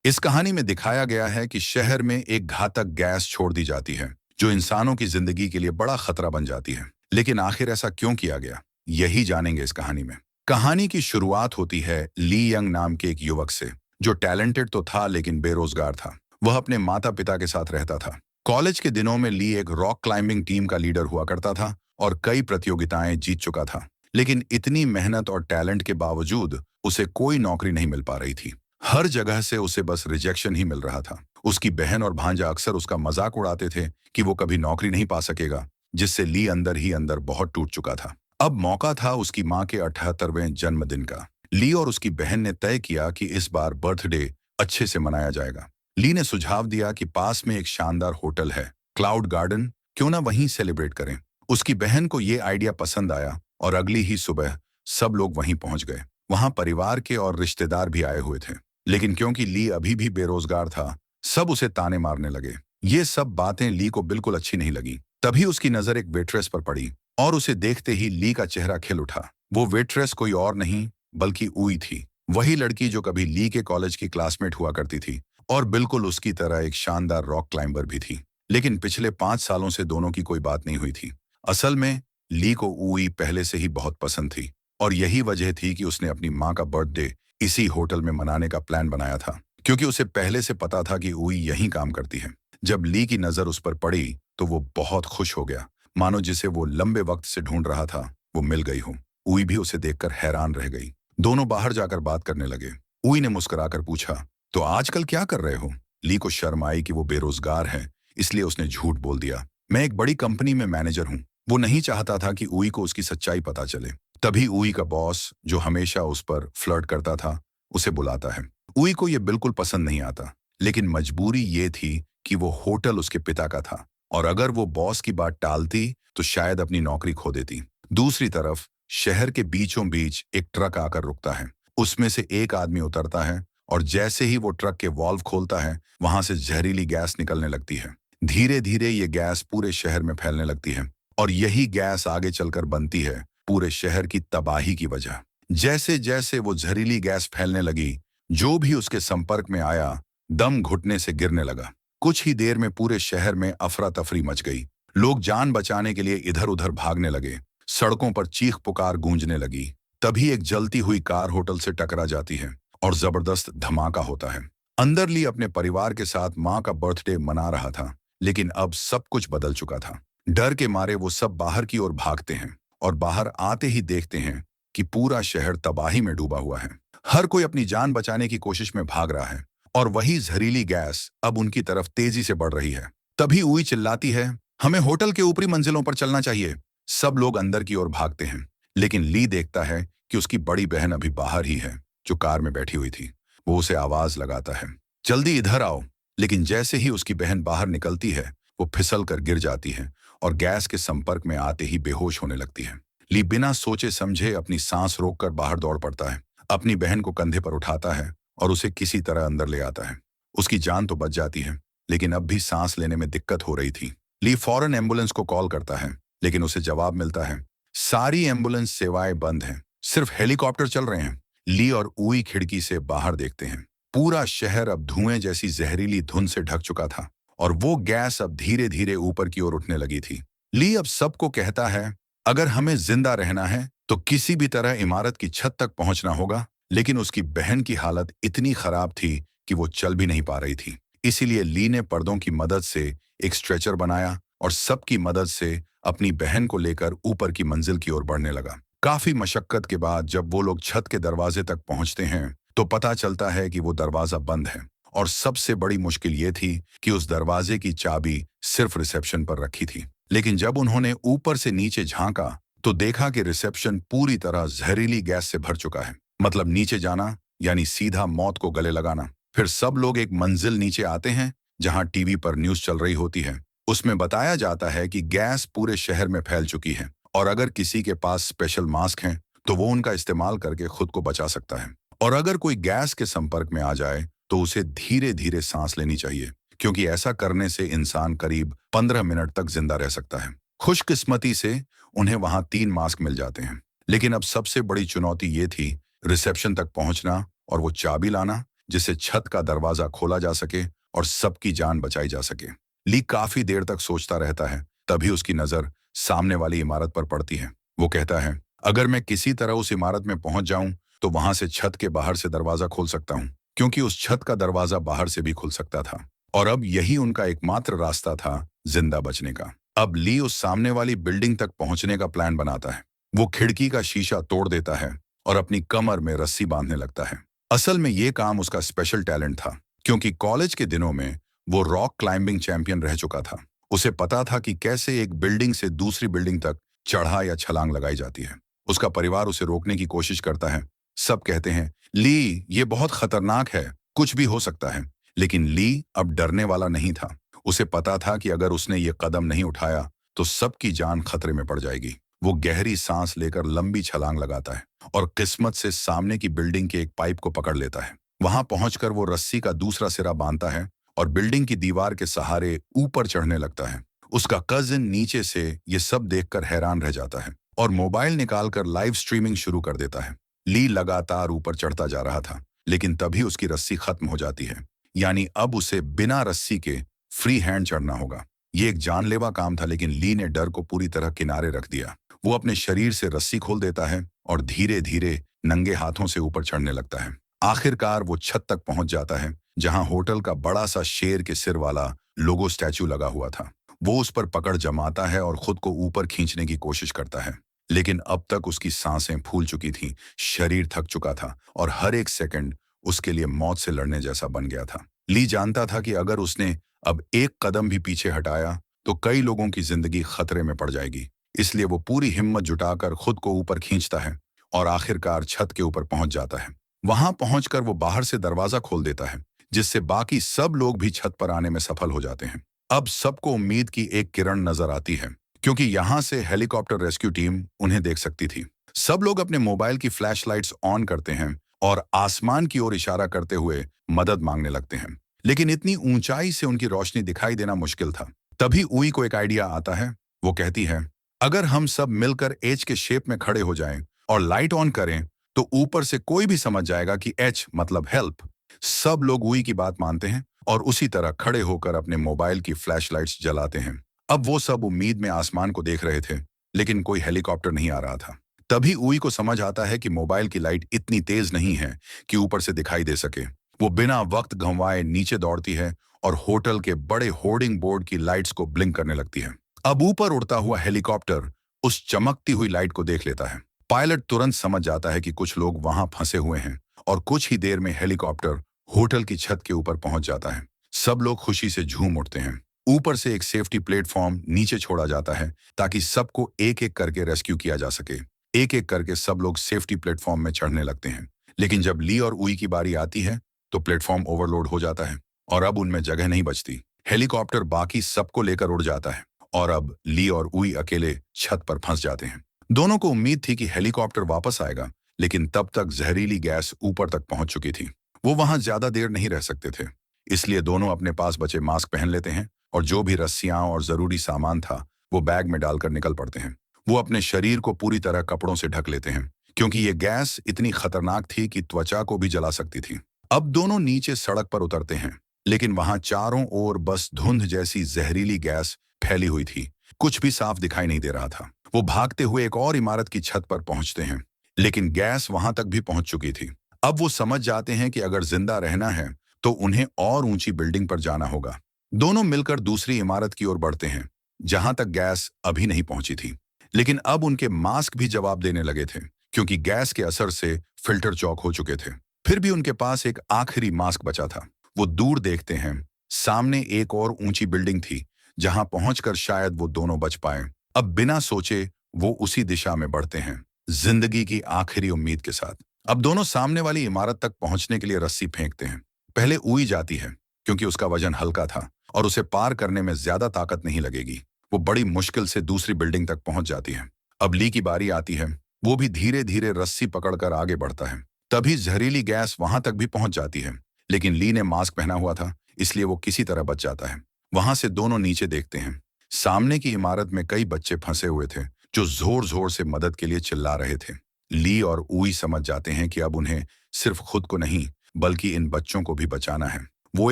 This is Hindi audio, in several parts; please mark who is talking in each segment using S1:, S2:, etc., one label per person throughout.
S1: इस कहानी में दिखाया गया है कि शहर में एक घातक गैस छोड़ दी जाती है जो इंसानों की जिंदगी के लिए बड़ा खतरा बन जाती है। लेकिन आखिर ऐसा क्यों किया गया, यही जानेंगे इस कहानी में। कहानी की शुरुआत होती है ली यंग नाम के एक युवक से, जो टैलेंटेड तो था लेकिन बेरोजगार था। वह अपने माता पिता के साथ रहता था। कॉलेज के दिनों में ली एक रॉक क्लाइंबिंग टीम का लीडर हुआ करता था और कई प्रतियोगिताएं जीत चुका था। लेकिन इतनी मेहनत और टैलेंट के बावजूद उसे कोई नौकरी नहीं मिल पा रही थी। हर जगह से उसे बस रिजेक्शन ही मिल रहा था। उसकी बहन और भांजा अक्सर उसका मजाक उड़ाते थे कि वो कभी नौकरी नहीं पा सकेगा, जिससे ली अंदर ही अंदर बहुत टूट चुका था। अब मौका था उसकी माँ के 78वें जन्मदिन का। ली और उसकी बहन ने तय किया कि इस बार बर्थडे अच्छे से मनाया जाएगा। ली ने सुझाव दिया कि पास में एक शानदार होटल है, क्लाउड गार्डन, क्यों ना वहीं सेलिब्रेट करें। उसकी बहन को ये आइडिया पसंद आया और अगली ही सुबह सब लोग वहीं पहुंच गए। वहां परिवार के और रिश्तेदार भी आए हुए थे। लेकिन क्योंकि ली अभी भी बेरोजगार था, सब उसे ताने मारने लगे। ये सब बातें ली को बिल्कुल अच्छी नहीं लगी। तभी उसकी नजर एक वेट्रेस पर पड़ी और उसे देखते ही ली का चेहरा खिल उठा। वो वेट्रेस कोई और नहीं बल्कि उई थी, वही लड़की जो कभी ली के कॉलेज की क्लासमेट हुआ करती थी और बिल्कुल उसकी तरह एक शानदार रॉक क्लाइंबर भी थी। लेकिन पिछले 5 सालों से दोनों की कोई बात नहीं हुई थी। असल में ली को उई पहले से ही बहुत पसंद थी और यही वजह थी कि उसने अपनी माँ का बर्थडे इसी होटल में मनाने का प्लान बनाया था, क्योंकि उसे पहले से पता था कि उई यहीं काम करती है। जब ली की नजर उस पर पड़ी तो वो बहुत खुश हो गया, मानो जिसे वो लंबे वक्त से ढूंढ रहा था वो मिल गई हो। उई भी उसे देखकर हैरान रह गई। दोनों बाहर जाकर बात करने लगे। उई ने मुस्कुराकर पूछा, तो आजकल क्या कर रहे हो? ली को शर्म आई कि वो बेरोजगार है, इसलिए उसने झूठ बोल दिया, मैं एक बड़ी कंपनी में मैनेजर हूँ। वो नहीं चाहता था कि उई को उसकी सच्चाई पता चले। तभी उई का बॉस, जो हमेशा उस पर फ्लर्ट करता था, उसे बुलाता है। उई को यह बिल्कुल पसंद नहीं आता, लेकिन मजबूरी ये थी कि वो होटल उसके पिता का था और अगर वो बॉस की बात टालती तो शायद अपनी नौकरी खो देती। दूसरी तरफ शहर के बीचों बीच एक ट्रक आकर रुकता है। उसमें से एक आदमी उतरता है और जैसे ही वो ट्रक के वॉल्व खोलता है, वहां से जहरीली गैस निकलने लगती है। धीरे धीरे ये गैस पूरे शहर में फैलने लगती है और यही गैस आगे चलकर बनती है पूरे शहर की तबाही की वजह। जैसे जैसे वो जहरीली गैस फैलने लगी, जो भी उसके संपर्क में आया दम घुटने से गिरने लगा। कुछ ही देर में पूरे शहर में अफरा तफरी मच गई। लोग जान बचाने के लिए इधर उधर भागने लगे। सड़कों पर चीख पुकार गूंजने लगी। तभी एक जलती हुई कार होटल से टकरा जाती है और जबरदस्त धमाका होता है। अंदर ली अपने परिवार के साथ माँ का बर्थडे मना रहा था, लेकिन अब सब कुछ बदल चुका था। डर के मारे वो सब बाहर की ओर भागते हैं और बाहर आते ही देखते हैं कि पूरा शहर तबाही में डूबा हुआ है। हर कोई अपनी जान बचाने की कोशिश में भाग रहा है और वही जहरीली गैस अब उनकी तरफ तेजी से बढ़ रही है। तभी उई चिल्लाती है, हमें होटल के ऊपरी मंजिलों पर चलना चाहिए। सब लोग अंदर की ओर भागते हैं, लेकिन ली देखता है कि उसकी बड़ी बहन अभी बाहर ही है, जो कार में बैठी हुई थी। वो उसे आवाज लगाता है, जल्दी इधर आओ। लेकिन जैसे ही उसकी बहन बाहर निकलती है, वो फिसल कर गिर जाती है और गैस के संपर्क में आते ही बेहोश होने लगती है। ली बिना सोचे समझे अपनी सांस रोककर बाहर दौड़ पड़ता है, अपनी बहन को कंधे पर उठाता है और उसे किसी तरह अंदर ले आता है। उसकी जान तो बच जाती है, लेकिन अब भी सांस लेने में दिक्कत हो रही थी। ली फौरन एम्बुलेंस को कॉल करता है, लेकिन उसे जवाब मिलता है, सारी एम्बुलेंस सेवाएं बंद हैं, सिर्फ हेलीकॉप्टर चल रहे हैं। ली और उई खिड़की से बाहर देखते हैं। पूरा शहर अब धुएं जैसी जहरीली धुंध से ढक चुका था और वो गैस अब धीरे धीरे ऊपर की ओर उठने लगी थी। ली अब सबको कहता है, अगर हमें जिंदा रहना है तो किसी भी तरह इमारत की छत तक पहुंचना होगा। लेकिन उसकी बहन की हालत इतनी खराब थी कि वो चल भी नहीं पा रही थी। इसीलिए ली ने पर्दों की मदद से एक स्ट्रेचर बनाया और सबकी मदद से अपनी बहन को लेकर ऊपर की मंजिल की ओर बढ़ने लगा। काफी मशक्कत के बाद जब वो लोग छत के दरवाजे तक पहुंचते हैं तो पता चलता है कि वो दरवाजा बंद है और सबसे बड़ी मुश्किल ये थी कि उस दरवाजे की चाबी सिर्फ रिसेप्शन पर रखी थी। लेकिन जब उन्होंने ऊपर से नीचे झांका तो देखा कि रिसेप्शन पूरी तरह जहरीली गैस से भर चुका है। मतलब नीचे जाना यानी सीधा मौत को गले लगाना। फिर सब लोग एक मंजिल नीचे आते हैं जहां टीवी पर न्यूज चल रही होती है। उसमें बताया जाता है कि गैस पूरे शहर में फैल चुकी है और अगर किसी के पास स्पेशल मास्क हैं तो वो उनका इस्तेमाल करके खुद को बचा सकता है। और अगर कोई गैस के संपर्क में आ जाए तो उसे धीरे धीरे सांस लेनी चाहिए, क्योंकि ऐसा करने से इंसान करीब 15 मिनट तक जिंदा रह सकता है। खुशकिस्मती से उन्हें वहां 3 मास्क मिल जाते हैं। लेकिन अब सबसे बड़ी चुनौती ये थी रिसेप्शन तक पहुंचना और वो चाबी लाना जिससे छत का दरवाजा खोला जा सके और सबकी जान बचाई जा सके। ली काफी देर तक सोचता रहता है, तभी उसकी नजर सामने वाली इमारत पर पड़ती है। वो कहता है, अगर मैं किसी तरह उस इमारत में पहुंच जाऊं तो वहां से छत के बाहर से दरवाजा खोल सकता हूं, क्योंकि उस छत का दरवाजा बाहर से भी खुल सकता था और अब यही उनका एकमात्र रास्ता था जिंदा बचने का। अब ली उस सामने वाली बिल्डिंग तक पहुंचने का प्लान बनाता है। वो खिड़की का शीशा तोड़ देता है और अपनी कमर में रस्सी बांधने लगता है। असल में ये काम उसका स्पेशल टैलेंट था, क्योंकि कॉलेज के दिनों में वो रॉक क्लाइंबिंग चैंपियन रह चुका था। उसे पता था कि कैसे एक बिल्डिंग से दूसरी बिल्डिंग तक चढ़ा या छलांग लगाई जाती है। उसका परिवार उसे रोकने की कोशिश करता है। सब कहते हैं, ली ये बहुत खतरनाक है, कुछ भी हो सकता है। लेकिन ली अब डरने वाला नहीं था। उसे पता था कि अगर उसने ये कदम नहीं उठाया तो सबकी जान खतरे में पड़ जाएगी। वो गहरी सांस लेकर लंबी छलांग लगाता है और किस्मत से सामने की बिल्डिंग के एक पाइप को पकड़ लेता है। वहां पहुंचकर वो रस्सी का दूसरा सिरा बांधता है और बिल्डिंग की दीवार के सहारे ऊपर चढ़ने लगता है। उसका कजिन नीचे से ये सब देखकर हैरान रह जाता है और मोबाइल निकालकर लाइव स्ट्रीमिंग शुरू कर देता है। ली लगातार ऊपर चढ़ता जा रहा था, लेकिन तभी उसकी रस्सी खत्म हो जाती है। यानी अब उसे बिना रस्सी के फ्री हैंड चढ़ना होगा। ये एक जानलेवा काम था, लेकिन ली ने डर को पूरी तरह किनारे रख दिया। वो अपने शरीर से रस्सी खोल देता है और धीरे धीरे नंगे हाथों से ऊपर चढ़ने लगता है। आखिरकार वो छत तक पहुंच जाता है, जहां होटल का बड़ा सा शेर के सिर वाला लोगो स्टैचू लगा हुआ था। वो उस पर पकड़ जमाता है और खुद को ऊपर खींचने की कोशिश करता है, लेकिन अब तक उसकी सांसें फूल चुकी थीं, शरीर थक चुका था और हर एक सेकंड उसके लिए मौत से लड़ने जैसा बन गया था। ली जानता था कि अगर उसने अब एक कदम भी पीछे हटाया तो कई लोगों की जिंदगी खतरे में पड़ जाएगी। इसलिए वो पूरी हिम्मत जुटाकर खुद को ऊपर खींचता है और आखिरकार छत के ऊपर पहुंच जाता है। वहां पहुंचकर वो बाहर से दरवाजा खोल देता है, जिससे बाकी सब लोग भी छत पर आने में सफल हो जाते हैं। अब सबको उम्मीद की एक किरण नजर आती है, क्योंकि यहां से हेलीकॉप्टर रेस्क्यू टीम उन्हें देख सकती थी। सब लोग अपने मोबाइल की फ्लैशलाइट्स ऑन करते हैं और आसमान की ओर इशारा करते हुए मदद मांगने लगते हैं, लेकिन इतनी ऊंचाई से उनकी रोशनी दिखाई देना मुश्किल था। तभी उई को एक आइडिया आता है। वो कहती है, अगर हम सब मिलकर एच के शेप में खड़े हो जाएं और लाइट ऑन करें तो ऊपर से कोई भी समझ जाएगा कि एच मतलब हेल्प। सब लोग उई की बात मानते हैं और उसी तरह खड़े होकर अपने मोबाइल की फ्लैशलाइट्स जलाते हैं। अब वो सब उम्मीद में आसमान को देख रहे थे, लेकिन कोई हेलीकॉप्टर नहीं आ रहा था। तभी उई को समझ आता है कि मोबाइल की लाइट इतनी तेज नहीं है कि ऊपर से दिखाई दे सके। वो बिना वक्त गंवाए नीचे दौड़ती है और होटल के बड़े होर्डिंग बोर्ड की लाइट्स को ब्लिंक करने लगती है। अब ऊपर उड़ता हुआ हेलीकॉप्टर उस चमकती हुई लाइट को देख लेता है। पायलट तुरंत समझ जाता है कि कुछ लोग वहां फंसे हुए हैं और कुछ ही देर में हेलीकॉप्टर होटल की छत के ऊपर पहुंच जाता है। सब लोग खुशी से झूम उठते हैं। ऊपर से एक सेफ्टी प्लेटफॉर्म नीचे छोड़ा जाता है ताकि सबको एक एक करके रेस्क्यू किया जा सके। एक एक करके सब लोग सेफ्टी प्लेटफॉर्म में चढ़ने लगते हैं, लेकिन जब ली और उई की बारी आती है तो प्लेटफॉर्म ओवरलोड हो जाता है और अब उनमें जगह नहीं बचती। हेलीकॉप्टर बाकी सबको लेकर उड़ जाता है और अब ली और उई अकेले छत पर फंस जाते हैं। दोनों को उम्मीद थी कि हेलीकॉप्टर वापस आएगा, लेकिन तब तक जहरीली गैस ऊपर तक पहुंच चुकी थी। वो वहां ज्यादा देर नहीं रह सकते थे, इसलिए दोनों अपने पास बचे मास्क पहन लेते हैं और जो भी रस्सियां और जरूरी सामान था वो बैग में डालकर निकल पड़ते हैं। वो अपने शरीर को पूरी तरह कपड़ों से ढक लेते हैं, क्योंकि ये गैस इतनी खतरनाक थी कि त्वचा को भी जला सकती थी। अब दोनों नीचे सड़क पर उतरते हैं, लेकिन वहां चारों ओर बस धुंध जैसी जहरीली गैस फैली हुई थी। कुछ भी साफ दिखाई नहीं दे रहा था। वो भागते हुए एक और इमारत की छत पर पहुंचते हैं, लेकिन गैस वहां तक भी पहुंच चुकी थी। अब वो समझ जाते हैं कि अगर जिंदा रहना है तो उन्हें और ऊंची बिल्डिंग पर जाना होगा। दोनों मिलकर दूसरी इमारत की ओर बढ़ते हैं, जहां तक गैस अभी नहीं पहुंची थी। लेकिन अब उनके मास्क भी जवाब देने लगे थे, क्योंकि गैस के असर से फिल्टर चौक हो चुके थे। फिर भी उनके पास एक आखिरी मास्क बचा था। वो दूर देखते हैं, सामने एक और ऊंची बिल्डिंग थी, जहां पहुंचकर शायद वो दोनों बच पाए। अब बिना सोचे वो उसी दिशा में बढ़ते हैं, जिंदगी की आखिरी उम्मीद के साथ। अब दोनों सामने वाली इमारत तक पहुंचने के लिए रस्सी फेंकते हैं। पहले उई जाती है, क्योंकि उसका वजन हल्का था और उसे पार करने में ज्यादा ताकत नहीं लगेगी। वो बड़ी मुश्किल से दूसरी बिल्डिंग तक पहुंच जाती है। अब ली की बारी आती है। वो भी धीरे धीरे रस्सी पकड़कर आगे बढ़ता है। तभी जहरीली गैस वहां तक भी पहुंच जाती है, लेकिन ली ने मास्क पहना हुआ था, इसलिए वो किसी तरह बच जाता है। वहां से दोनों नीचे देखते हैं। सामने की इमारत में कई बच्चे फंसे हुए थे, जो जोर जोर से मदद के लिए चिल्ला रहे थे। ली और उई समझ जाते हैं कि अब उन्हें सिर्फ खुद को नहीं, बल्कि इन बच्चों को भी बचाना है। वो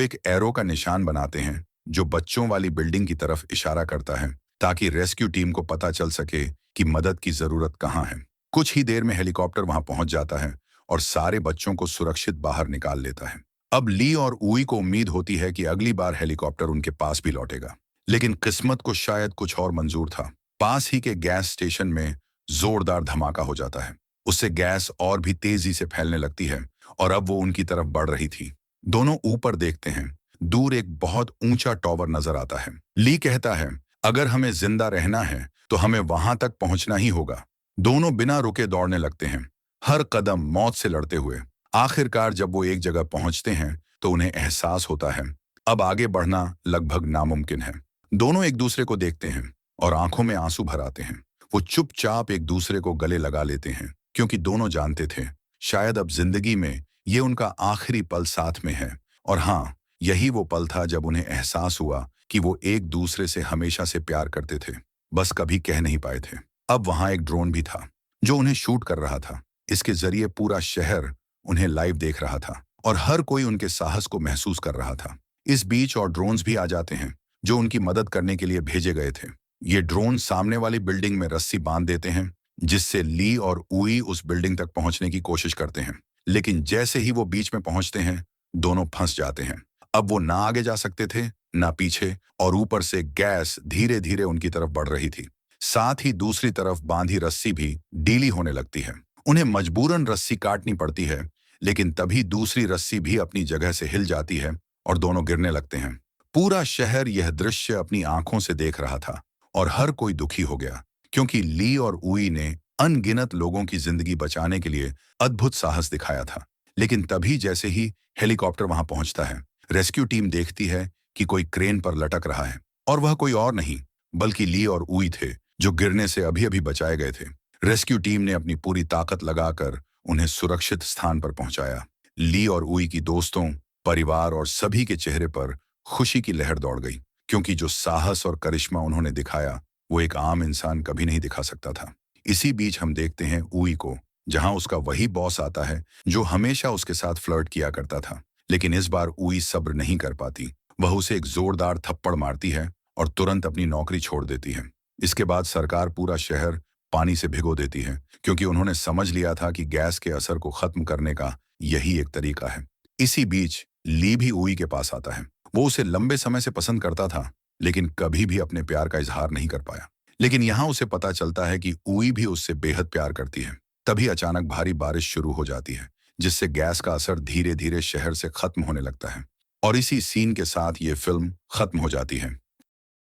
S1: एक एरो का निशान बनाते हैं जो बच्चों वाली बिल्डिंग की तरफ इशारा करता है ताकि रेस्क्यू टीम को पता चल सके कि मदद की जरूरत कहाँ है। कुछ ही देर में हेलीकॉप्टर वहां पहुंच जाता है और सारे बच्चों को सुरक्षित बाहर निकाल लेता है। अब ली और उई को उम्मीद होती है कि अगली बार हेलीकॉप्टर उनके पास भी लौटेगा, लेकिन किस्मत को शायद कुछ और मंजूर था। पास ही के गैस स्टेशन में जोरदार धमाका हो जाता है। उससे गैस और भी तेजी से फैलने लगती है और अब वो उनकी तरफ बढ़ रही थी। दोनों ऊपर देखते हैं। दूर एक बहुत ऊंचा टॉवर नजर आता है। ली कहता है, अगर हमें जिंदा रहना है तो हमें वहां तक पहुंचना ही होगा। दोनों बिना रुके दौड़ने लगते हैं, हर कदम मौत से लड़ते हुए। आखिरकार जब वो एक जगह पहुंचते हैं तो उन्हें एहसास होता है अब आगे बढ़ना लगभग नामुमकिन है। दोनों एक दूसरे को देखते हैं और आंखों में आंसू भर आते हैं। वो चुपचाप एक दूसरे को गले लगा लेते हैं क्योंकि दोनों जानते थे शायद अब जिंदगी में ये उनका आखिरी पल साथ में है। और हाँ, यही वो पल था जब उन्हें एहसास हुआ कि वो एक दूसरे से हमेशा से प्यार करते थे, बस कभी कह नहीं पाए थे। अब वहां एक ड्रोन भी था जो उन्हें शूट कर रहा था। इसके जरिए पूरा शहर उन्हें लाइव देख रहा था और हर कोई उनके साहस को महसूस कर रहा था। इस बीच और ड्रोन्स भी आ जाते हैं जो उनकी मदद करने के लिए भेजे गए थे। ये ड्रोन सामने वाली बिल्डिंग में रस्सी बांध देते हैं जिससे ली और उई उस बिल्डिंग तक पहुंचने की कोशिश करते हैं, लेकिन जैसे ही वो बीच में पहुंचते हैं दोनों फंस जाते हैं। अब वो ना आगे जा सकते थे ना पीछे, और ऊपर से गैस धीरे धीरे उनकी तरफ बढ़ रही थी। साथ ही दूसरी तरफ बांधी रस्सी भी ढीली होने लगती है। उन्हें मजबूरन रस्सी काटनी पड़ती है, लेकिन तभी दूसरी रस्सी भी अपनी जगह से हिल जाती है और दोनों गिरने लगते हैं। पूरा शहर यह दृश्य अपनी आंखों से देख रहा था और हर कोई दुखी हो गया क्योंकि ली और उई ने अनगिनत लोगों की जिंदगी बचाने के लिए अद्भुत साहस दिखाया था। लेकिन तभी जैसे ही हेलीकॉप्टर वहां पहुंचता है, रेस्क्यू टीम देखती है कि कोई क्रेन पर लटक रहा है और वह कोई और नहीं बल्कि ली और उई थे जो गिरने से अभी अभी बचाए गए थे। रेस्क्यू टीम ने अपनी पूरी ताकत लगाकर उन्हें सुरक्षित स्थान पर पहुंचाया। ली और उई की दोस्तों, परिवार और सभी के चेहरे पर खुशी की लहर दौड़ गई क्योंकि जो साहस और करिश्मा उन्होंने दिखाया वो एक आम इंसान कभी नहीं दिखा सकता था। इसी बीच हम देखते हैं उई को, जहां उसका वही बॉस आता है जो हमेशा उसके साथ फ्लर्ट किया करता था। लेकिन इस बार उई सब्र नहीं कर पाती। वह उसे एक जोरदार थप्पड़ मारती है और तुरंत अपनी नौकरी छोड़ देती है। इसके बाद सरकार पूरा शहर पानी से भिगो देती है क्योंकि उन्होंने समझ लिया था कि गैस के असर को खत्म करने का यही एक तरीका है। इसी बीच ली भी उई के पास आता है। वो उसे लंबे समय से पसंद करता था लेकिन कभी भी अपने प्यार का इजहार नहीं कर पाया। लेकिन यहाँ उसे पता चलता है कि उई भी उससे बेहद प्यार करती है। तभी अचानक भारी बारिश शुरू हो जाती है जिससे गैस का असर धीरे धीरे शहर से खत्म होने लगता है और इसी सीन के साथ ये फिल्म खत्म हो जाती है।